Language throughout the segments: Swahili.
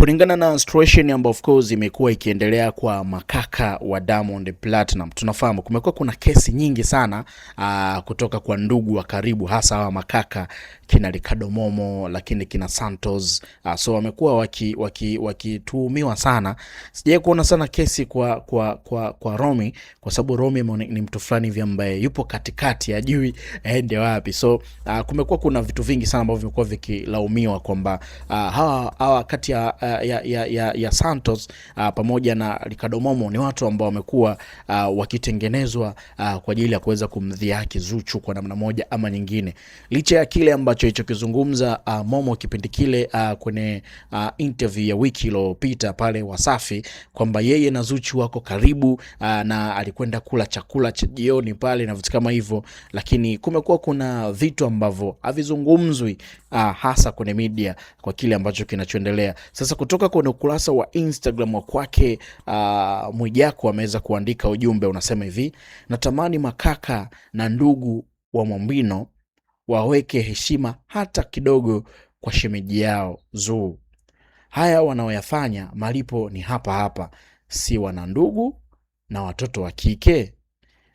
Kulingana na situation ambayo of course imekuwa ikiendelea kwa makaka wa Diamond Platinum, tunafahamu kumekuwa kuna kesi nyingi sana kutoka kwa ndugu wa karibu, hasa wa makaka kina Ricardo Momo, lakini kina Santos. So wamekuwa wakituhumiwa sana. Sijawahi kuona sana kesi kwa Romy, kwa sababu Romy ni mtu fulani hivi ambaye yupo katikati, hajui aende wapi. So kumekuwa kuna vitu vingi sana ambavyo vimekuwa vikilaumiwa kwamba hawa kati ya Santos pamoja na Ricardo Momo ni watu ambao wamekuwa wakitengenezwa kwa ajili ya kuweza kumdhihaki Zuchu kwa namna moja ama nyingine. Licha ya kile ambacho kizungumza Momo kipindi kile kwenye interview ya wiki iliyopita pale Wasafi, kwamba yeye na Zuchu wako karibu na alikwenda kula chakula cha jioni pale na vitu kama hivyo, lakini kumekuwa kuna vitu ambavyo havizungumzwi hasa kwenye media kwa kile ambacho kinachoendelea. Sasa kutoka kwenye ukurasa wa Instagram wa kwake, Mwijaku ameweza kuandika ujumbe unasema hivi: natamani makaka na ndugu wa Mwambino waweke heshima hata kidogo kwa shemeji yao Zuu. Haya wanaoyafanya malipo ni hapa hapa, si wana ndugu na watoto wa kike?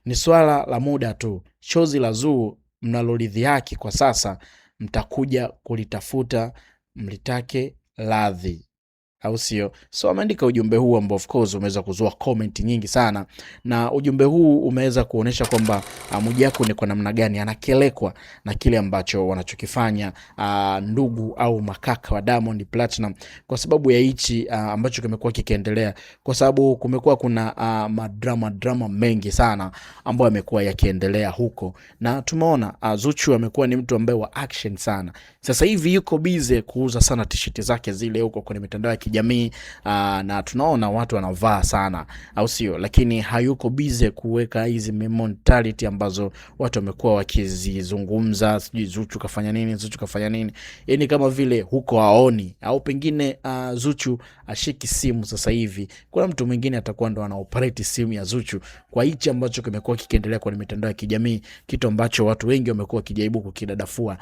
Ni swala la muda tu. Chozi la Zuu mnalolidhihaki kwa sasa mtakuja kulitafuta mlitake radhi, au sio? So ameandika ujumbe huu ambao of course umeweza kuzua comment nyingi sana, na ujumbe huu umeweza kuonesha kwamba Mwijaku ni kwa namna gani anakelekwa na kile ambacho wanachokifanya ndugu au makaka wa Diamond Platinum, kwa sababu ya hichi ambacho kimekuwa kikiendelea, kwa sababu kumekuwa kuna drama mengi sana ambayo yamekuwa yakiendelea huko, na tumeona Zuchu amekuwa ni mtu ambaye wa action sana. Sasa hivi yuko busy kuuza sana t-shirt zake zile huko kwenye mitandao ya kijamii, na tunaona watu wanavaa sana, au sio? Lakini hayuko busy kuweka hizi mentality ambazo watu wamekuwa wakizizungumza, sijui Zuchu kafanya nini, Zuchu kafanya nini. Yani kama vile huko haoni, au pengine Zuchu ashiki simu sasa hivi, kuna mtu mwingine atakuwa ndo ana operate simu ya Zuchu, kwa hichi ambacho kimekuwa kikiendelea kwenye mitandao ya kijamii, kitu ambacho watu wengi wamekuwa kijaribu kukidadafua.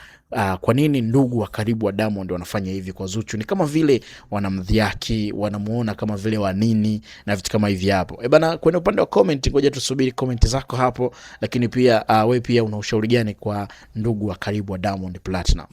Kwa nini ndugu wa karibu wa Diamond wanafanya hivi kwa Zuchu? Ni kama vile wanamdhihaki, wanamuona kama vile wanini na vitu kama hivi hapo. Bana, kwenye upande wa comment, ngoja tusubiri comment zako hapo, lakini pia wewe pia una ushauri gani kwa ndugu wa karibu wa Diamond Platinum?